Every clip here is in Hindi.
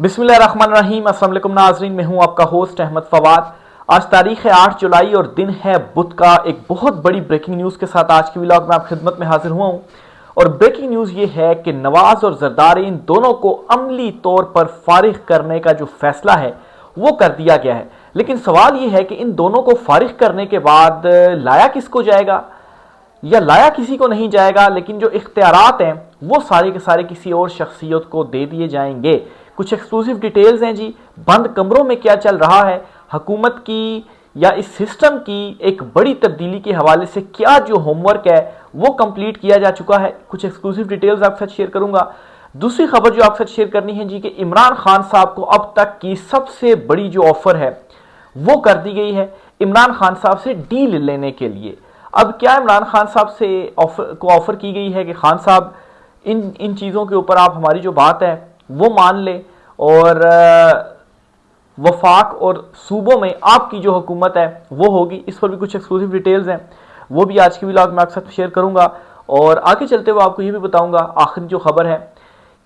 बिस्मिल्लाहिर्रहमानिर्रहीम। अस्सलाम वालेकुम नाज़रीन, मैं हूं आपका होस्ट अहमद फवाद। आज तारीख है 8 जुलाई और दिन है बुध का। एक बहुत बड़ी ब्रेकिंग न्यूज़ के साथ आज की व्लॉग में आप खिदमत में हाजिर हुआ हूं। और ब्रेकिंग न्यूज़ ये है कि नवाज और जरदारी इन दोनों को अमली तौर पर फारिग करने का जो फैसला है वो कर दिया गया है। लेकिन सवाल ये है कि इन दोनों को फारिग करने के बाद लाया किसको जाएगा या लाया किसी को नहीं जाएगा, लेकिन जो इख्तियारात हैं वो सारे के सारे किसी और शख्सियत को दे दिए जाएंगे। कुछ एक्सक्लूसिव डिटेल्स हैं जी। बंद कमरों में क्या चल रहा है, हुकूमत की या इस सिस्टम की एक बड़ी तब्दीली के हवाले से क्या जो होमवर्क है वो कंप्लीट किया जा चुका है, कुछ एक्सक्लूसिव डिटेल्स आपके साथ शेयर करूंगा। दूसरी खबर जो आपके साथ शेयर करनी है जी कि इमरान खान साहब को अब तक की सबसे बड़ी जो ऑफर है वो कर दी गई है इमरान खान साहब से डील लेने के लिए। अब क्या इमरान खान साहब से ऑफर की गई है कि खान साहब इन इन चीज़ों के ऊपर आप हमारी जो बात है वो मान ले और वफाक और सूबों में आपकी जो हुकूमत है वो होगी। इस पर भी कुछ एक्सक्लूसिव डिटेल्स हैं, वो भी आज की व्लॉग में आपके साथ शेयर करूंगा। और आगे चलते हुए आपको ये भी बताऊंगा आखिरी जो खबर है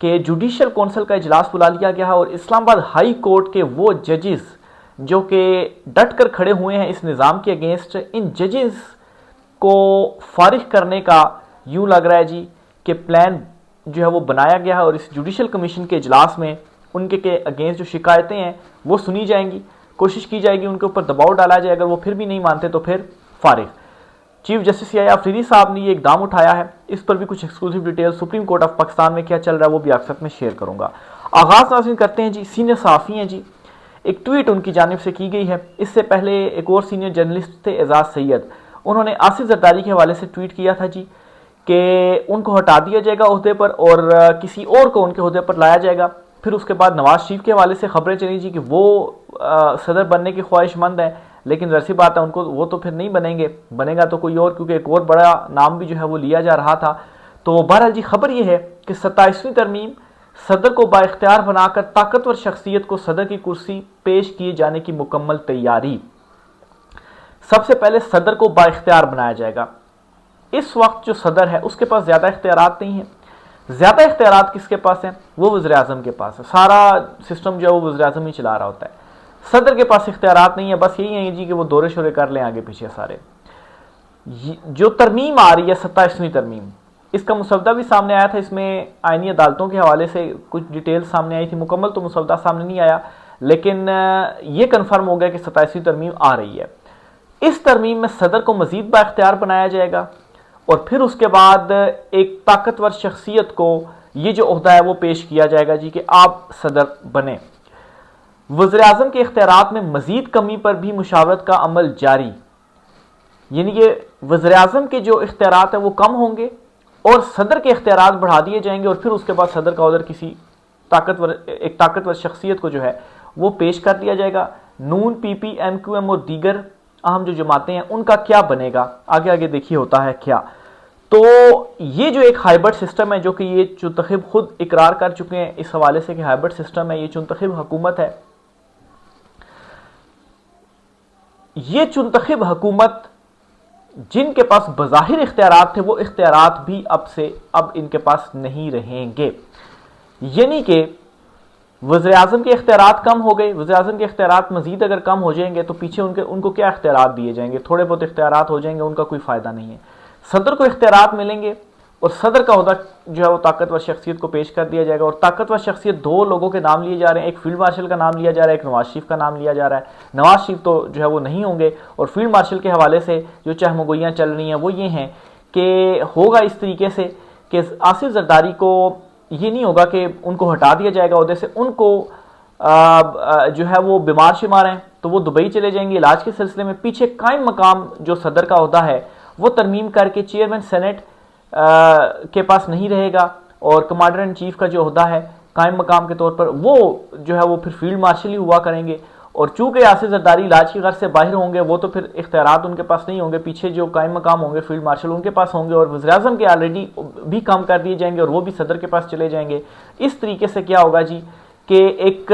कि जुडिशल कौंसिल का इजलास बुला लिया गया है और इस्लामाबाद हाई कोर्ट के वो जजेस जो कि डट कर खड़े हुए हैं इस निज़ाम के अगेंस्ट, इन जजेस को फारिग करने का यूं लग रहा है जी कि प्लान जो है वो बनाया गया है। और इस जुडिशल कमीशन के इजलास में उनके के अगेंस्ट जो शिकायतें हैं वो सुनी जाएंगी, कोशिश की जाएगी, उनके ऊपर दबाव डाला जाए। अगर वो फिर भी नहीं मानते तो फिर फारिग। चीफ जस्टिस याया अफरीदी साहब ने ये इकदाम उठाया है। इस पर भी कुछ exclusive detail supreme court of Pakistan में क्या चल रहा है वो भी आपके साथ में शेयर करूंगा। आगाज नाज़रीन करते हैं जी। सीनियर सहाफ़ी हैं जी, एक ट्वीट उनकी जानिब से की गई है। इससे पहले एक और सीनियर जर्नलिस्ट थे एजाज सैयद, उन्होंने आसिफ जरदारी के हवाले से ट्वीट किया था जी कि उनको हटा दिया जाएगा ओहदे पर और किसी और को उनके ओहदे पर लाया जाएगा। फिर उसके बाद नवाज शरीफ के हवाले से खबरें चली जी कि वो सदर बनने की ख्वाहिशमंद है, लेकिन वैसी बात है उनको वो तो फिर नहीं बनेंगे, बनेगा तो कोई और, क्योंकि एक और बड़ा नाम भी जो है वो लिया जा रहा था। तो बहरहाल जी खबर ये है कि 27वीं तरमीम सदर को बाइख्तियार बनाकर ताकतवर शख्सियत को सदर की कुर्सी पेश किए जाने की मुकम्मल तैयारी। सबसे पहले सदर को बाइख्तियार बनाया जाएगा। इस वक्त जो सदर है उसके पास ज़्यादा इख्तियारात नहीं है। ज़्यादा इख्तियारात किसके पास हैं? वो वज़ीर-ए-आज़म के पास है। सारा सिस्टम जो है वो वज़ीर-ए-आज़म ही चला रहा होता है। सदर के पास इख्तियारात नहीं है, बस यही है जी कि वो दौरे शोरे कर लें आगे पीछे सारे। जो तरमीम आ रही है 27वीं तरमीम, इसका मुसवदा भी सामने आया था। इसमें आईनी अदालतों के हवाले से कुछ डिटेल्स सामने आई थी। मुकम्मल तो मुसवदा सामने नहीं आया, लेकिन ये कन्फर्म हो गया कि 27वीं तरमीम आ रही है। इस तरमीम में सदर को मजीद बाइख्तियार बनाया जाएगा और फिर उसके बाद एक ताकतवर शख्सियत को ये जो ओहदा है वो पेश किया जाएगा जी कि आप सदर बने। वज़ीर-ए-आज़म के इख्तियारात में मजीद कमी पर भी मुशावरत का अमल जारी, यानी कि वज़ीर-ए-आज़म के जो इख्तियारात है वो कम होंगे और सदर के इख्तियारात बढ़ा दिए जाएंगे और फिर उसके बाद सदर का ऑर्डर किसी एक ताकतवर शख्सियत को जो है वो पेश कर दिया जाएगा। नून, पीपी, एमक्यूएम और दीगर अहम जो जमातें हैं उनका क्या बनेगा, आगे आगे देखिए होता है क्या। तो ये जो एक हाइब्रिड सिस्टम है जो कि ये चुंतखब खुद इकरार कर चुके हैं इस हवाले से कि हाइब्रिड सिस्टम है, ये चुंतखब हुकूमत है। ये चुंतखब हुकूमत जिनके पास बज़ाहिर इख्तियारात थे वो इख्तियारात भी अब इनके पास नहीं रहेंगे। यानी कि वज़ीर-ए-आज़म के इख्तियारात कम हो गए। वज़ीर-ए-आज़म के इख्तियारात मजीद अगर कम हो जाएंगे तो पीछे उनको क्या इख्तियारात दिए जाएंगे? थोड़े बहुत इख्तियारात हो जाएंगे, उनका कोई फ़ायदा नहीं है। सदर को इख्तियारात मिलेंगे और सदर का ओहदा जो है वो ताकतवर शख्सियत को पेश कर दिया जाएगा। और ताकतवर शख्सियत दो लोगों के नाम लिए जा रहे हैं, एक फील्ड मार्शल का नाम लिया जा रहा है, एक नवाज शरीफ का नाम लिया जा रहा है। नवाज शरीफ तो जो है वो नहीं होंगे। और फील्ड मार्शल के हवाले से जो चहमगोइयाँ चल रही हैं वो ये हैं कि होगा इस तरीके से कि आसिफ जरदारी को ये नहीं होगा कि उनको हटा दिया जाएगा ओहदे से, उनको जो है वो बीमार शिमार हैं तो वो दुबई चले जाएंगे इलाज के सिलसिले में। पीछे कायम मकाम जो सदर का ओहदा है वो तरमीम करके चेयरमैन सेनेट के पास नहीं रहेगा और कमांडर इन चीफ का जो ओहदा है कायम मकाम के तौर पर वो जो है वो फिर फील्ड मार्शल ही हुआ करेंगे। और चूंकि आसिफ जरदारी इलाज की गर्ज से बाहर होंगे वो तो फिर इख्तियारात उनके पास नहीं होंगे, पीछे जो कायम मकाम होंगे फील्ड मार्शल उनके पास होंगे और वज़ीर-ए-आज़म के ऑलरेडी भी कम कर दिए जाएंगे और वो भी सदर के पास चले जाएंगे। इस तरीके से क्या होगा जी कि एक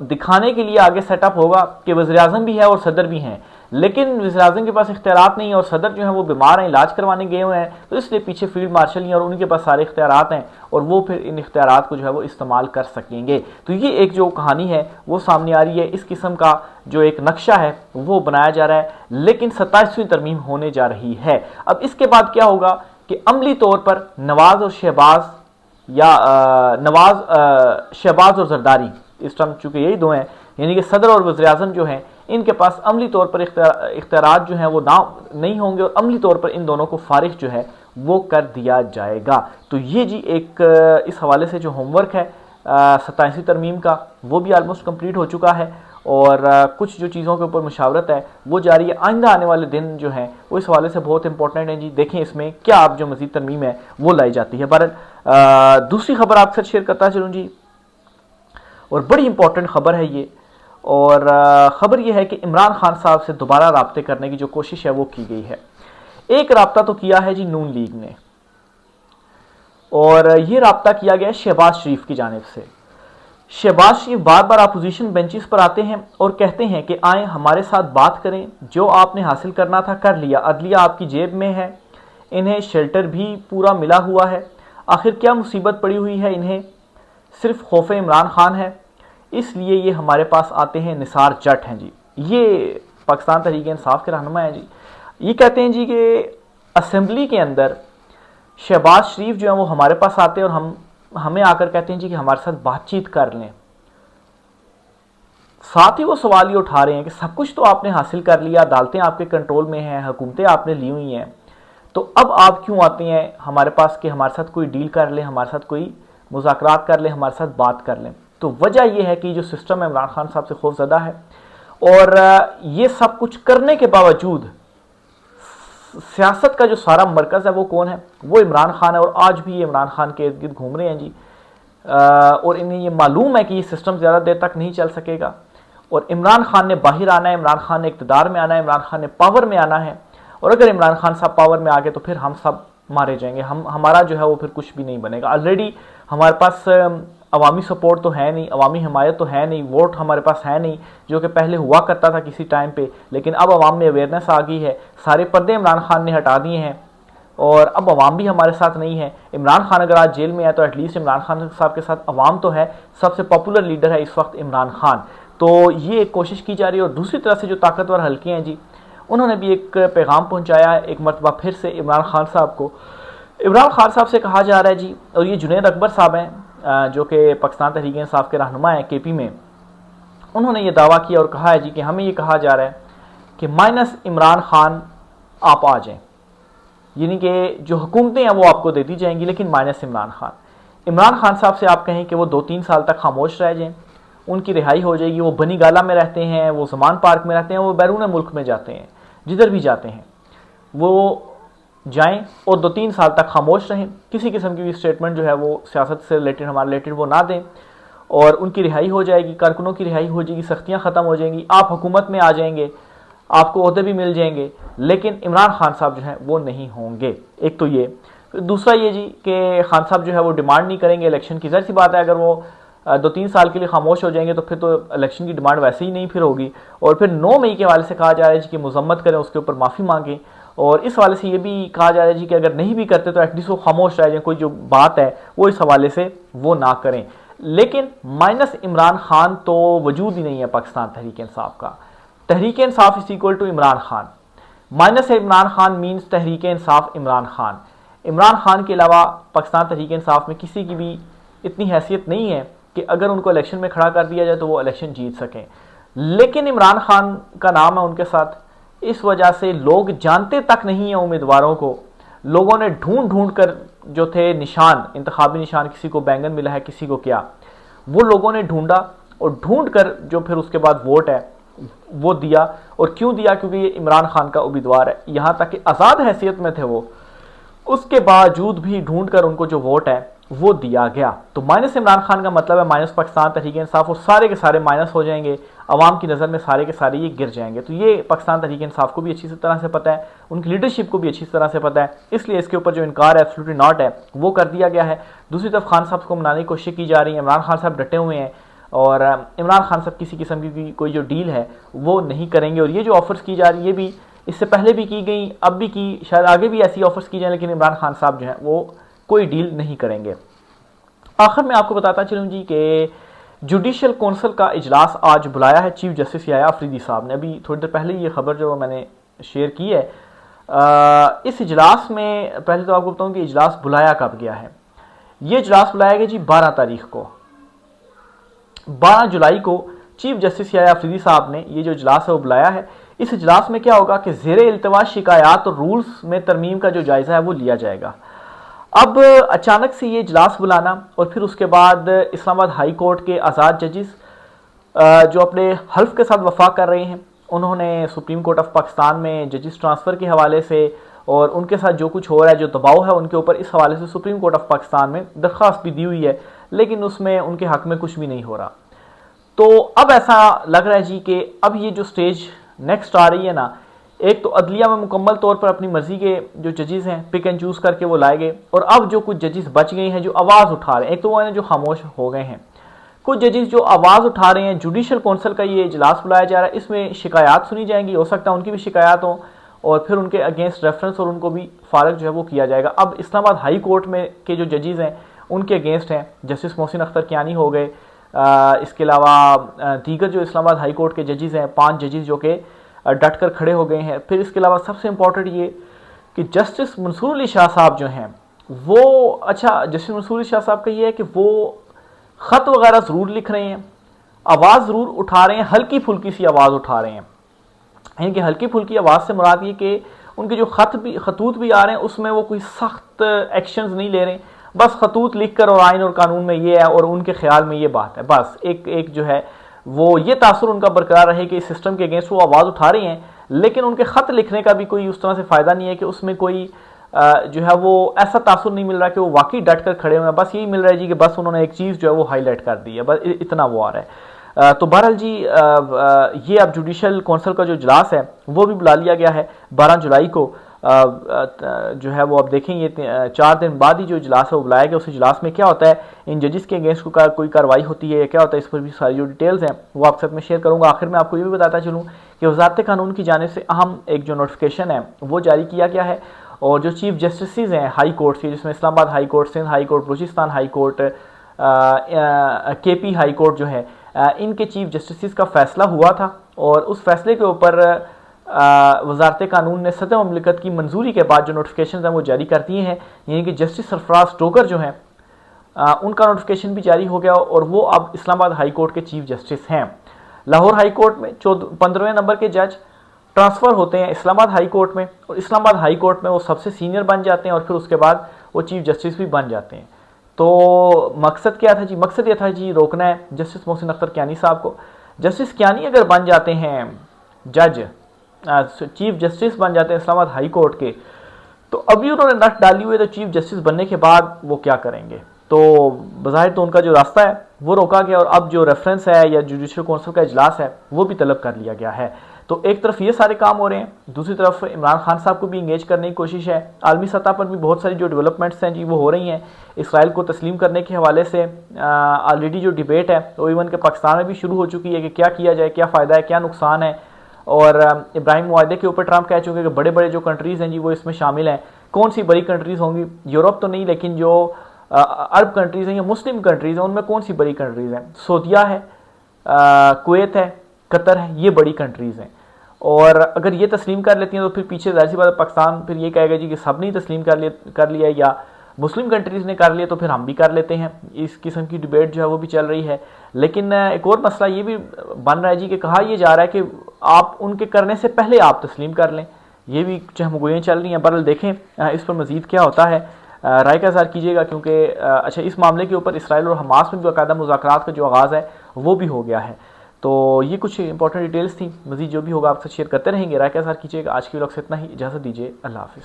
दिखाने के लिए आगे सेटअप होगा कि वज़ीर-ए-आज़म भी है और सदर भी हैं, लेकिन वज़ीर-ए-आज़म के पास इख्तियारात नहीं है और सदर जो है वो बीमार हैं, इलाज करवाने गए हुए हैं, तो इसलिए पीछे फील्ड मार्शल ही हैं और उनके पास सारे इख्तियारात हैं और वो फिर इन इख्तियारात को जो है वो इस्तेमाल कर सकेंगे। तो ये एक जो कहानी है वो सामने आ रही है। इस किस्म का जो एक नक्शा है वो बनाया जा रहा है, लेकिन 27वीं तरमीम होने जा रही है। अब इसके बाद क्या होगा कि अमली तौर पर नवाज और शहबाज या शहबाज और जरदारी, इस टाइम चूंकि यही दो हैं, यानी कि सदर और वज़ीर-ए-आज़म जो हैं, इनके पास अमली तौर पर इख्तियारात जो हैं वो ना नहीं होंगे और अमली तौर पर इन दोनों को फारिग जो है वो कर दिया जाएगा। तो ये जी एक इस हवाले से जो होमवर्क है 27वीं तरमीम का वो भी आलमोस्ट कंप्लीट हो चुका है और कुछ जो चीज़ों के ऊपर मुशावरत है वो जारी है। आइंदा आने वाले दिन जो हैं वो इस हवाले से बहुत इंपॉर्टेंट हैं जी। देखें इसमें क्या आप जो मज़ीद तरमीम है वो लाई जाती है। बहरहाल दूसरी खबर आपके साथ शेयर करता चलूँ जी, और बड़ी इंपॉर्टेंट खबर है ये, और ख़बर यह है कि इमरान खान साहब से दोबारा राब्ते करने की जो कोशिश है वो की गई है। एक राब्ता तो किया है जी नून लीग ने, और ये राब्ता किया गया है शहबाज शरीफ की जानिब से। शहबाज शरीफ बार बार अपोजिशन बेंचेस पर आते हैं और कहते हैं कि आए हमारे साथ बात करें, जो आपने हासिल करना था कर लिया, अदलिया आपकी जेब में है, इन्हें शेल्टर भी पूरा मिला हुआ है, आखिर क्या मुसीबत पड़ी हुई है इन्हें, सिर्फ खौफ इमरान खान है, इसलिए ये हमारे पास आते हैं। निसार जट हैं जी, ये पाकिस्तान तहरीक इंसाफ के रहनुमा हैं जी। ये कहते हैं जी कि असेंबली के अंदर शहबाज शरीफ जो है वो हमारे पास आते हैं और हमें आकर कहते हैं जी कि हमारे साथ बातचीत कर लें। साथ ही वो सवाल ये उठा रहे हैं कि सब कुछ तो आपने हासिल कर लिया, अदालतें आपके कंट्रोल में हैं, हुकूमतें आपने ली हुई हैं, तो अब आप क्यों आते हैं हमारे पास कि हमारे साथ कोई डील कर लें, हमारे साथ कोई मुज़ाकरात कर लें, हमारे साथ बात कर लें। तो वजह यह है कि जो सिस्टम है इमरान खान साहब से खौफज़दा है, और ये सब कुछ करने के बावजूद सियासत का जो सारा मरकज़ है वो कौन है, वो इमरान खान है। और आज भी ये इमरान खान के इर्द गिर्द घूम रहे हैं जी, और इन्हें ये मालूम है कि ये सिस्टम ज़्यादा देर तक नहीं चल सकेगा और इमरान खान ने बाहर आना है, इमरान खान ने इक़्तिदार में आना है, इमरान खान ने पावर में आना है। और अगर इमरान खान साहब पावर में आ गए तो फिर हम सब मारे जाएंगे, हमारा जो है वो फिर कुछ भी नहीं बनेगा। ऑलरेडी हमारे पास अवामी सपोर्ट तो है नहीं, अवामी हिमायत तो है नहीं, वोट हमारे पास है नहीं, जो कि पहले हुआ करता था किसी टाइम पे, लेकिन अब अवाम में अवेयरनेस आ गई है, सारे पर्दे इमरान खान ने हटा दिए हैं और अब अवाम भी हमारे साथ नहीं है। इमरान खान अगर आज जेल में है तो एटलीस्ट इमरान खान साहब के साथ अवाम तो है, सबसे पॉपुलर लीडर है इस वक्त इमरान खान। तो ये एक कोशिश की जा रही है। और दूसरी तरफ से जो ताकतवर हल्के हैं जी, उन्होंने भी एक पैगाम पहुँचाया है एक मरतबा फिर से इमरान खान साहब को। इमरान खान साहब से कहा जा रहा है जी, और ये जुनैद अकबर साहब हैं जो कि पाकिस्तान तहरीक इंसाफ के रहनुमा हैं केपी में, उन्होंने ये दावा किया और कहा है जी कि हमें ये कहा जा रहा है कि माइनस इमरान खान आप आ जाएं, यानी कि जो हुकूमतें हैं वो आपको दे दी जाएंगी लेकिन माइनस इमरान खान। इमरान खान साहब से आप कहें कि वो 2-3 साल तक खामोश रह जाएं, उनकी रिहाई हो जाएगी। वो बनी गाला में रहते हैं, वो ज़मान पार्क में रहते हैं, वो बैरून मुल्क में जाते हैं, जिधर भी जाते हैं वो जाएं और 2-3 साल तक खामोश रहें, किसी किस्म की भी स्टेटमेंट जो है वो सियासत से रिलेटेड हमारे रिलेटेड वो ना दें, और उनकी रिहाई हो जाएगी, कारकुनों की रिहाई हो जाएगी, सख्तियाँ ख़त्म हो जाएंगी, आप हुकूमत में आ जाएंगे, आपको ओहदे भी मिल जाएंगे, लेकिन इमरान खान साहब जो है वो नहीं होंगे। एक तो ये, दूसरा ये जी कि खान साहब जो है वो डिमांड नहीं करेंगे इलेक्शन की। ज़ाहिर सी बात है अगर वो 2-3 साल के लिए खामोश हो जाएंगे तो फिर तो इलेक्शन की डिमांड वैसे ही नहीं फिर होगी। और फिर 9 मई के हवाले से कहा जा रहा है जी कि मजम्मत करें, उसके ऊपर माफ़ी मांगें, और इस हवाले से ये भी कहा जा रहा है जी कि अगर नहीं भी करते तो एटलीस्ट वो खामोश रह जाए, कोई जो बात है वो इस हवाले से वो ना करें। लेकिन माइनस इमरान खान तो वजूद ही नहीं है पाकिस्तान तहरीक इंसाफ का। Tehreek Insaf is equal to Imran Khan, minus Imran Khan means Tehreek Insaf Imran Khan. Imran Khan के अलावा पाकिस्तान तहरीक इंसाफ में किसी की भी इतनी हैसियत नहीं है कि अगर उनको इलेक्शन में खड़ा कर दिया जाए तो वो इलेक्शन जीत सकें, लेकिन इमरान खान का नाम है उनके साथ। इस वजह से लोग जानते तक नहीं है उम्मीदवारों को, लोगों ने ढूंढ ढूंढ कर जो थे निशान, इंतखाबी निशान, किसी को बैंगन मिला है, किसी को क्या, वो लोगों ने ढूंढा और ढूंढ कर जो फिर उसके बाद वोट है वो दिया। और क्यों दिया? क्योंकि ये इमरान खान का उम्मीदवार है, यहाँ तक कि आज़ाद हैसियत में थे वो, उसके बावजूद भी ढूंढ कर उनको जो वोट है वो दिया गया। तो माइनस इमरान खान का मतलब है माइनस पाकिस्तान तहरीक इंसाफ, और सारे के सारे माइनस हो जाएंगे, अवाम की नज़र में सारे के सारे ये गिर जाएंगे। तो ये पाकिस्तान तहरीक इंसाफ को भी अच्छी तरह से पता है, उनकी लीडरशिप को भी अच्छी तरह से पता है, इसलिए इसके ऊपर जो इनकार है एब्सोल्युटली नॉट है वो कर दिया गया है। दूसरी तरफ खान साहब को मनाने की कोशिश की जा रही है, इमरान खान साहब डटे हुए हैं और इमरान खान साहब किसी किस्म की कोई जो डील है वो नहीं करेंगे। और ये जो ऑफर्स की जा रही है ये भी इससे पहले भी की गई, अब भी की, शायद आगे भी ऐसी ऑफर्स की जाए, लेकिन इमरान खान साहब जो हैं वो कोई डील नहीं करेंगे। आखिर में आपको बताता चलूँ जी कि जुडिशल कौंसिल का इजलास आज बुलाया है चीफ जस्टिस याह्या अफरीदी साहब ने। अभी थोड़ी देर पहले ये खबर जो मैंने शेयर की है, इस इजलास में पहले तो आपको बताऊँ कि इजलास बुलाया कब गया है। ये इजलास बुलाया गया जी 12 तारीख को, 12 जुलाई को चीफ जस्टिस याह्या अफरीदी साहब ने ये जो इजलास है वो बुलाया है। इस इजलास में क्या होगा कि ज़ेरे इल्तवास शिकायत और रूल्स में तरमीम का जो जायज़ा है वो लिया जाएगा। अब अचानक से ये इजलास बुलाना और फिर उसके बाद इस्लामाबाद हाई कोर्ट के आज़ाद जजेस जो अपने हल्फ के साथ वफा कर रहे हैं, उन्होंने सुप्रीम कोर्ट ऑफ पाकिस्तान में जजेस ट्रांसफ़र के हवाले से और उनके साथ जो कुछ हो रहा है, जो दबाव है उनके ऊपर, इस हवाले से सुप्रीम कोर्ट ऑफ पाकिस्तान में दरख्वास्त भी दी हुई है, लेकिन उसमें उनके हक़ में कुछ भी नहीं हो रहा। तो अब ऐसा लग रहा है जी कि अब ये जो स्टेज नेक्स्ट आ रही है ना, एक तो अदलिया में मुकम्मल तौर पर अपनी मर्जी के जो जजेस हैं पिक एंड चूज़ करके वो लाए गए, और अब जो कुछ जजेस बच गए हैं जो आवाज़ उठा रहे हैं, एक तो वो हैं जो खामोश हो गए हैं, कुछ जजेस जो आवाज़ उठा रहे हैं। जुडिशल कौंसिल का ये इजलास बुलाया जा रहा है, इसमें शिकायत सुनी जाएंगी, हो सकता है उनकी भी शिकायत हो और फिर उनके अगेंस्ट रेफरेंस और उनको भी फारग जो है वो किया जाएगा। अब इस्लामाबाद हाई कोर्ट में के जो जजेस हैं उनके अगेंस्ट हैं जस्टिस मोहसिन अख्तर कियानी हो गए, इसके अलावा दीगर जो इस्लामाबाद हाई कोर्ट के जजेस हैं 5 जजेस जो कि डट कर खड़े हो गए हैं। फिर इसके अलावा सबसे इम्पॉर्टेंट ये कि जस्टिस मंसूर अली शाह साहब जो हैं वो, अच्छा जस्टिस मंसूर अली शाह साहब का ये है कि वो ख़त वगैरह ज़रूर लिख रहे हैं, आवाज़ ज़रूर उठा रहे हैं, हल्की फुल्की सी आवाज़ उठा रहे हैं। इनकी हल्की फुल्की आवाज़ से मुराद ये कि उनके जो खतूत भी आ रहे हैं उसमें वो कोई सख्त एक्शंस नहीं ले रहे, बस खतूत लिख कर और आइन और कानून में ये है और उनके ख्याल में ये बात है, बस एक जो है वो ये तासुर उनका बरकरार रहे कि इस सिस्टम के अगेंस्ट वो आवाज़ उठा रही हैं, लेकिन उनके ख़त लिखने का भी कोई उस तरह से फ़ायदा नहीं है कि उसमें कोई जो है वो ऐसा तासुर नहीं मिल रहा कि वो वाकई डट कर खड़े हुए हैं। बस यही मिल रहा है जी कि बस उन्होंने एक चीज़ जो है वो हाईलाइट कर दी है, बस इतना वो आ रहा है। तो बहरहाल जी ये अब जुडिशल कौंसिल का जो इजलास है वो भी बुला लिया गया है 12 जुलाई को, जो है वो अब देखें ये 4 दिन बाद ही जो इजलास है वो बुलाया गया। उस इजलास में क्या होता है, इन जजेस के अगेंस्ट कोई कार्रवाई होती है या क्या होता है, इस पर भी सारी जो डिटेल्स हैं वो आपके साथ में शेयर करूँगा। आखिर में आपको ये भी बताता चलूँ कि वज़ारत कानून की जानिब से अहम एक जो नोटिफिकेशन है वो जारी किया गया है, और जो चीफ जस्टिस हैं हाई कोर्ट के, जिसमें Islamabad high court, Sindh high court, Balochistan high court, KP high court जो है, इनके चीफ जस्टिस का फैसला हुआ था और उस फैसले के ऊपर वज़ारत कानून ने सदर ममलिकत की मंजूरी के बाद जो नोटिफिकेशन हैं वो जारी कर दिए हैं। यानी कि जस्टिस सरफराज टोकर जो हैं उनका नोटिफिकेशन भी जारी हो गया और वो अब इस्लामाबाद हाई कोर्ट के चीफ जस्टिस हैं। लाहौर हाई कोर्ट में 15वें नंबर के जज ट्रांसफ़र होते हैं इस्लामाबाद हाई कोर्ट में, और इस्लामाबाद हाई कोर्ट में वो सबसे सीनियर बन जाते हैं और फिर उसके बाद वो चीफ जस्टिस भी बन जाते हैं। तो मकसद क्या था जी, मकसद ये था जी रोकना है जस्टिस मोहसिन अख्तर कियानी साहब को। जस्टिस कियानी अगर बन जाते हैं जज, चीफ जस्टिस बन जाते हैं इस्लामाबाद हाई कोर्ट के, तो अभी उन्होंने नट डाली हुई है, तो चीफ जस्टिस बनने के बाद वो क्या करेंगे, तो बज़ाहिर तो उनका जो रास्ता है वो रोका गया और अब जो रेफरेंस है या जुडिशल कौंसिल का इजलास है वो भी तलब कर लिया गया है। तो एक तरफ ये सारे काम हो रहे हैं, दूसरी तरफ इमरान खान साहब को भी इंगेज करने की कोशिश है। आलमी सतह पर भी बहुत सारी जो डेवलपमेंट्स हैं जी वो हो रही हैं। इसराइल को तस्लीम करने के हवाले से ऑलरेडी जो डिबेट है वो इवन के पाकिस्तान में भी शुरू हो चुकी है कि क्या किया जाए, क्या फ़ायदा है, क्या नुकसान है। और इब्राहिम मुआहदे के ऊपर ट्रंप कह चुके हैं कि बड़े बड़े जो कंट्रीज़ हैं जी वो इसमें शामिल हैं। कौन सी बड़ी कंट्रीज़ होंगी, यूरोप तो नहीं, लेकिन जो अरब कंट्रीज़ हैं या मुस्लिम कंट्रीज़ हैं उनमें कौन सी बड़ी कंट्रीज़ हैं, सऊदीया है, कुवैत है, कतर है, ये बड़ी कंट्रीज़ हैं। और अगर ये तस्लीम कर लेती हैं तो फिर पीछे जाहिर सी बात पाकिस्तान फिर ये कहेगा जी कि सब ने तस्लीम कर लिया या मुस्लिम कंट्रीज़ ने कर लिया तो फिर हम भी कर लेते हैं। इस किस्म की डिबेट जो है वो भी चल रही है। लेकिन एक और मसला ये भी बन रहा है जी कि कहा यह जा रहा है कि आप उनके करने से पहले आप तस्लीम कर लें, ये भी चहमगोइयाँ चल रही हैं। बहरहाल देखें इस पर मज़ीद क्या होता है, राय का इज़हार कीजिएगा, क्योंकि अच्छा इस मामले के ऊपर इसराइल और हमास में भी बाकायदा मुज़ाकरात का जो आगाज़ है वो भी हो गया है। तो ये कुछ इंपॉर्टेंट डिटेल्स थी, मज़ीद जो भी होगा आपसे शेयर करते रहेंगे। राय का इज़हार कीजिएगा। आज की व्लॉग से इतना ही, इजाज़त दीजिए, अल्लाह हाफ़िज़।